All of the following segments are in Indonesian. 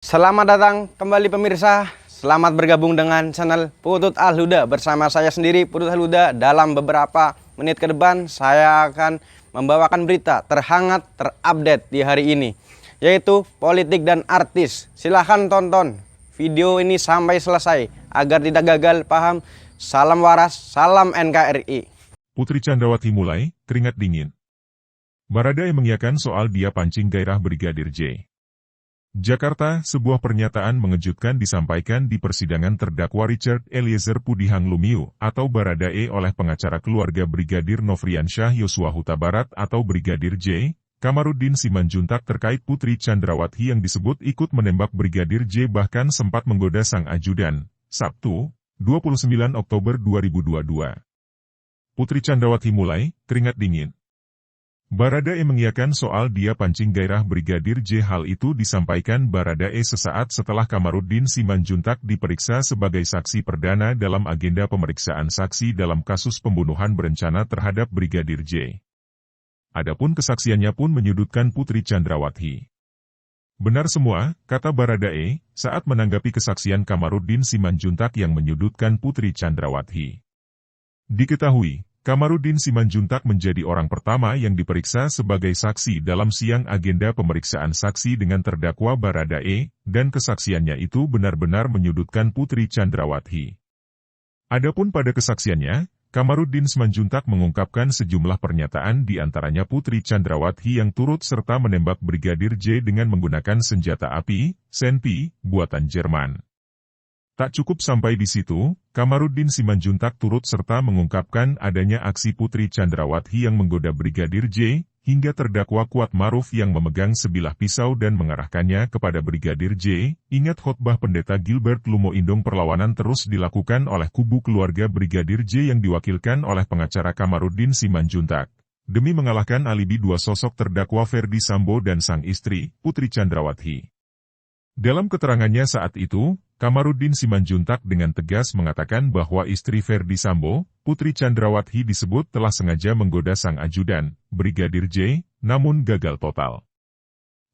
Selamat datang kembali pemirsa. Selamat bergabung dengan channel Putut Al-Huda. Bersama saya sendiri Putut Al-Huda. Dalam beberapa menit ke depan saya akan membawakan berita terhangat terupdate di hari ini, yaitu politik dan artis. Silahkan tonton video ini sampai selesai agar tidak gagal paham. Salam waras, salam NKRI. Putri Chandrawati mulai, keringat dingin. Baradae mengiyakan soal dia pancing gairah Brigadir J. Jakarta, sebuah pernyataan mengejutkan disampaikan di persidangan terdakwa Richard Eliezer Pudihang Lumiu atau Baradae oleh pengacara keluarga Brigadir Nofriansyah Yosua Huta Barat atau Brigadir J, Kamarudin Simanjuntak terkait Putri Chandrawati yang disebut ikut menembak Brigadir J bahkan sempat menggoda sang ajudan, Sabtu, 29 Oktober 2022. Putri Chandrawati mulai, keringat dingin. Baradae mengiyakan soal dia pancing gairah Brigadir J. Hal itu disampaikan Baradae sesaat setelah Kamarudin Simanjuntak diperiksa sebagai saksi perdana dalam agenda pemeriksaan saksi dalam kasus pembunuhan berencana terhadap Brigadir J. Adapun kesaksiannya pun menyudutkan Putri Chandrawati. Benar semua, kata Baradae, saat menanggapi kesaksian Kamarudin Simanjuntak yang menyudutkan Putri Chandrawati. Diketahui, Kamarudin Simanjuntak menjadi orang pertama yang diperiksa sebagai saksi dalam siang agenda pemeriksaan saksi dengan terdakwa Baradae, dan kesaksiannya itu benar-benar menyudutkan Putri Chandrawati. Adapun pada kesaksiannya, Kamarudin Simanjuntak mengungkapkan sejumlah pernyataan di antaranya Putri Chandrawati yang turut serta menembak Brigadir J dengan menggunakan senjata api, Senpi, buatan Jerman. Tak cukup sampai di situ, Kamarudin Simanjuntak turut serta mengungkapkan adanya aksi Putri Chandrawati yang menggoda Brigadir J, hingga terdakwa Kuat Maruf yang memegang sebilah pisau dan mengarahkannya kepada Brigadir J. Ingat khotbah Pendeta Gilbert Lumo Indong perlawanan terus dilakukan oleh kubu keluarga Brigadir J yang diwakilkan oleh pengacara Kamarudin Simanjuntak, demi mengalahkan alibi dua sosok terdakwa Ferdi Sambo dan sang istri, Putri Chandrawati. Dalam keterangannya saat itu, Kamarudin Simanjuntak dengan tegas mengatakan bahwa istri Ferdi Sambo, Putri Chandrawati disebut telah sengaja menggoda sang ajudan, Brigadir J, namun gagal total.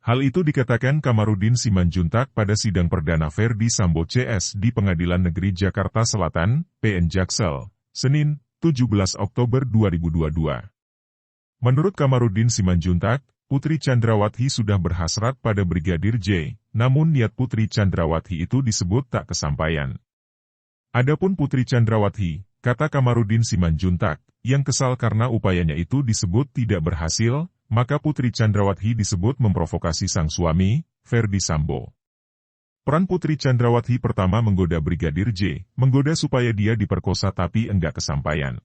Hal itu dikatakan Kamarudin Simanjuntak pada sidang perdana Ferdi Sambo CS di Pengadilan Negeri Jakarta Selatan, PN Jaksel, Senin, 17 Oktober 2022. Menurut Kamarudin Simanjuntak, Putri Chandrawati sudah berhasrat pada Brigadir J, namun niat Putri Chandrawati itu disebut tak kesampaian. Adapun Putri Chandrawati, kata Kamarudin Simanjuntak, yang kesal karena upayanya itu disebut tidak berhasil, maka Putri Chandrawati disebut memprovokasi sang suami, Ferdi Sambo. Peran Putri Chandrawati pertama menggoda Brigadir J, menggoda supaya dia diperkosa tapi enggak kesampaian.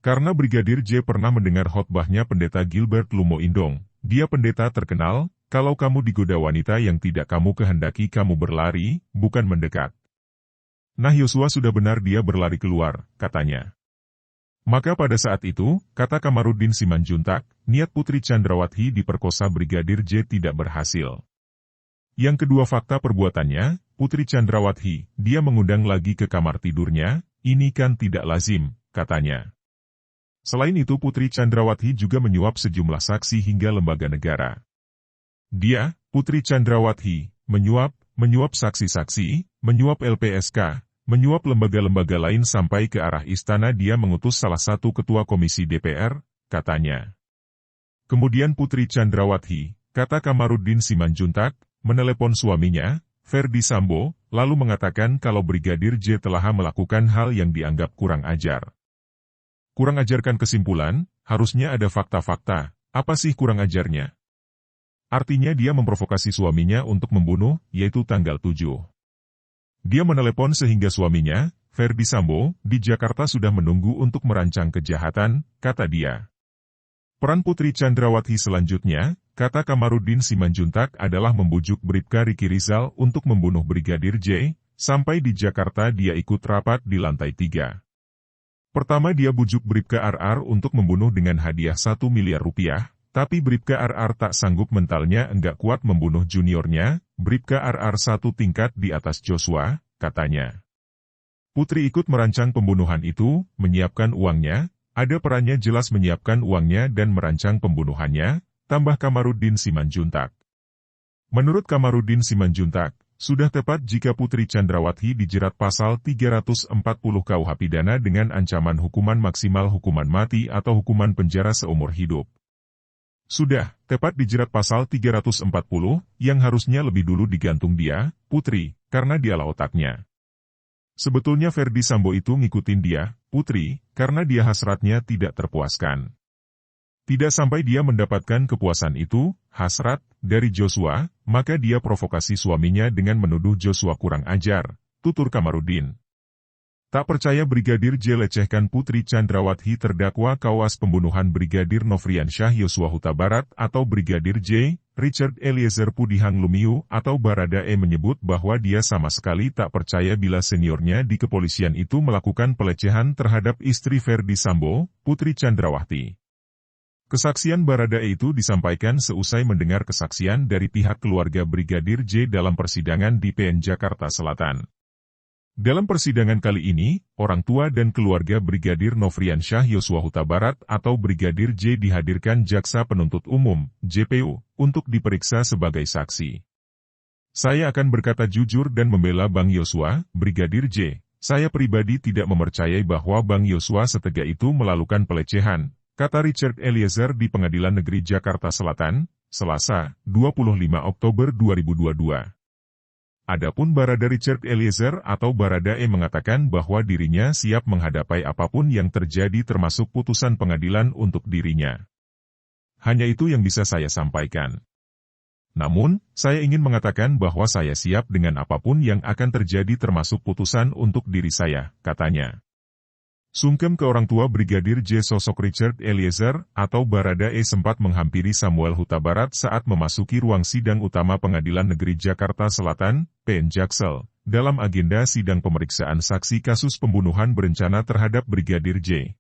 Karena Brigadir J pernah mendengar khotbahnya Pendeta Gilbert Lumo Indong, dia pendeta terkenal, kalau kamu digoda wanita yang tidak kamu kehendaki kamu berlari, bukan mendekat. Nah Yosua sudah benar dia berlari keluar, katanya. Maka pada saat itu, kata Kamarudin Simanjuntak, niat Putri Chandrawati diperkosa Brigadir J tidak berhasil. Yang kedua fakta perbuatannya, Putri Chandrawati, dia mengundang lagi ke kamar tidurnya, ini kan tidak lazim, katanya. Selain itu Putri Chandrawati juga menyuap sejumlah saksi hingga lembaga negara. Dia, Putri Chandrawati, menyuap saksi-saksi, menyuap LPSK, menyuap lembaga-lembaga lain sampai ke arah istana dia mengutus salah satu ketua komisi DPR, katanya. Kemudian Putri Chandrawati, kata Kamarudin Simanjuntak, menelepon suaminya, Ferdi Sambo, lalu mengatakan kalau Brigadir J telah melakukan hal yang dianggap kurang ajar. Kurang ajarkan kesimpulan, harusnya ada fakta-fakta, apa sih kurang ajarnya? Artinya dia memprovokasi suaminya untuk membunuh, yaitu tanggal 7. Dia menelepon sehingga suaminya, Ferdi Sambo, di Jakarta sudah menunggu untuk merancang kejahatan, kata dia. Peran Putri Chandrawati selanjutnya, kata Kamarudin Simanjuntak adalah membujuk Bribka Riki Rizal untuk membunuh Brigadir J, sampai di Jakarta dia ikut rapat di lantai 3. Pertama dia bujuk Bribka RR untuk membunuh dengan hadiah 1 miliar rupiah, tapi Bribka RR tak sanggup mentalnya enggak kuat membunuh juniornya, Bribka RR satu tingkat di atas Joshua, katanya. Putri ikut merancang pembunuhan itu, menyiapkan uangnya, ada perannya jelas menyiapkan uangnya dan merancang pembunuhannya, tambah Kamarudin Simanjuntak. Menurut Kamarudin Simanjuntak, sudah tepat jika Putri Chandrawati dijerat pasal 340 KUH pidana dengan ancaman hukuman maksimal hukuman mati atau hukuman penjara seumur hidup. Sudah tepat dijerat pasal 340 yang harusnya lebih dulu digantung dia, Putri, karena dialah otaknya. Sebetulnya Ferdy Sambo itu ngikutin dia, Putri, karena dia hasratnya tidak terpuaskan. Tidak sampai dia mendapatkan kepuasan itu, hasrat, dari Joshua, maka dia provokasi suaminya dengan menuduh Joshua kurang ajar, tutur Kamarudin. Tak percaya Brigadir J lecehkan Putri Chandrawati terdakwa kawas pembunuhan Brigadir Nofriansyah Yosua Huta Barat atau Brigadir J, Richard Eliezer Pudihang Lumiu atau Baradae menyebut bahwa dia sama sekali tak percaya bila seniornya di kepolisian itu melakukan pelecehan terhadap istri Ferdy Sambo, Putri Chandrawati. Kesaksian Baradae itu disampaikan seusai mendengar kesaksian dari pihak keluarga Brigadir J dalam persidangan di PN Jakarta Selatan. Dalam persidangan kali ini, orang tua dan keluarga Brigadir Nofriansyah Yosua Huta Barat atau Brigadir J dihadirkan Jaksa Penuntut Umum, JPU, untuk diperiksa sebagai saksi. Saya akan berkata jujur dan membela Bang Yosua, Brigadir J. Saya pribadi tidak mempercayai bahwa Bang Yosua setega itu melakukan pelecehan, kata Richard Eliezer di Pengadilan Negeri Jakarta Selatan, Selasa, 25 Oktober 2022. Adapun Barada Richard Eliezer atau Baradae mengatakan bahwa dirinya siap menghadapi apapun yang terjadi termasuk putusan pengadilan untuk dirinya. Hanya itu yang bisa saya sampaikan. Namun, saya ingin mengatakan bahwa saya siap dengan apapun yang akan terjadi termasuk putusan untuk diri saya, katanya. Sungkem ke orang tua Brigadir J sosok Richard Eliezer atau Baradae sempat menghampiri Samuel Huta Barat saat memasuki ruang sidang utama Pengadilan Negeri Jakarta Selatan, PN Jaksel, dalam agenda sidang pemeriksaan saksi kasus pembunuhan berencana terhadap Brigadir J.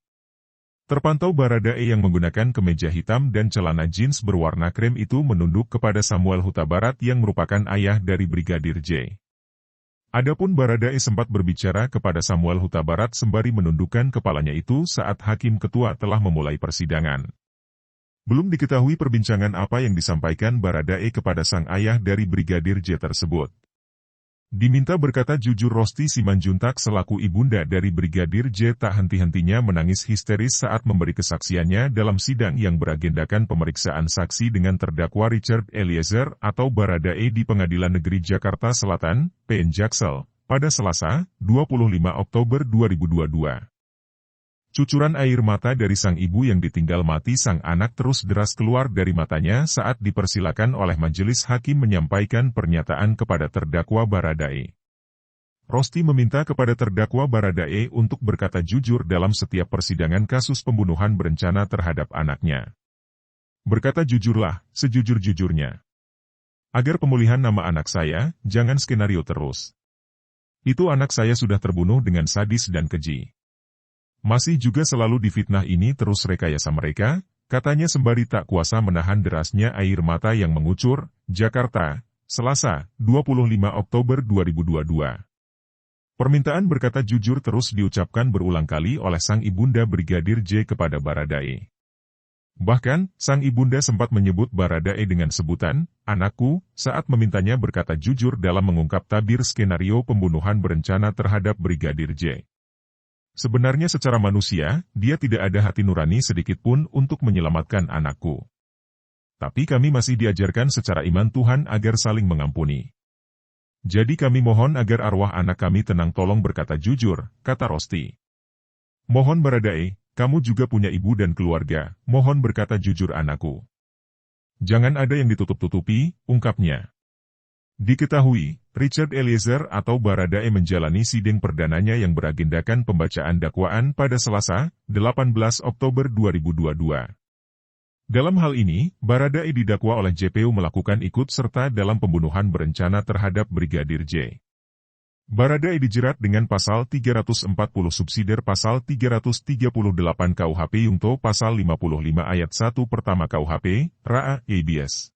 Terpantau Baradae yang menggunakan kemeja hitam dan celana jeans berwarna krem itu menunduk kepada Samuel Huta Barat yang merupakan ayah dari Brigadir J. Adapun Baradae sempat berbicara kepada Samuel Huta Barat sembari menundukkan kepalanya itu saat hakim ketua telah memulai persidangan. Belum diketahui perbincangan apa yang disampaikan Baradae kepada sang ayah dari Brigadir J tersebut. Diminta berkata jujur, Rosti Simanjuntak selaku ibunda dari Brigadir J tak henti-hentinya menangis histeris saat memberi kesaksiannya dalam sidang yang beragendakan pemeriksaan saksi dengan terdakwa Richard Eliezer atau Baradae di Pengadilan Negeri Jakarta Selatan, PN Jaksel, pada Selasa, 25 Oktober 2022. Cucuran air mata dari sang ibu yang ditinggal mati sang anak terus deras keluar dari matanya saat dipersilakan oleh majelis hakim menyampaikan pernyataan kepada terdakwa Baradae. Rosti meminta kepada terdakwa Baradae untuk berkata jujur dalam setiap persidangan kasus pembunuhan berencana terhadap anaknya. Berkata jujurlah, sejujur-jujurnya. Agar pemulihan nama anak saya, jangan skenario terus. Itu anak saya sudah terbunuh dengan sadis dan keji. Masih juga selalu difitnah, ini terus rekayasa mereka, katanya sembari tak kuasa menahan derasnya air mata yang mengucur. Jakarta, Selasa, 25 Oktober 2022. Permintaan berkata jujur terus diucapkan berulang kali oleh sang ibunda Brigadir J kepada Baradae. Bahkan, sang ibunda sempat menyebut Baradae dengan sebutan, anakku, saat memintanya berkata jujur dalam mengungkap tabir skenario pembunuhan berencana terhadap Brigadir J. Sebenarnya secara manusia, dia tidak ada hati nurani sedikitpun untuk menyelamatkan anakku. Tapi kami masih diajarkan secara iman Tuhan agar saling mengampuni. Jadi kami mohon agar arwah anak kami tenang, tolong berkata jujur, kata Rosti. Mohon Baradae, kamu juga punya ibu dan keluarga, mohon berkata jujur anakku. Jangan ada yang ditutup-tutupi, ungkapnya. Diketahui, Richard Eliezer atau Baradae menjalani sidang perdananya yang beragendakan pembacaan dakwaan pada Selasa, 18 Oktober 2022. Dalam hal ini, Baradae didakwa oleh JPU melakukan ikut serta dalam pembunuhan berencana terhadap Brigadir J. Baradae dijerat dengan pasal 340 subsidiar pasal 338 KUHP Yungto pasal 55 ayat 1 pertama KUHP, RAA, ABS.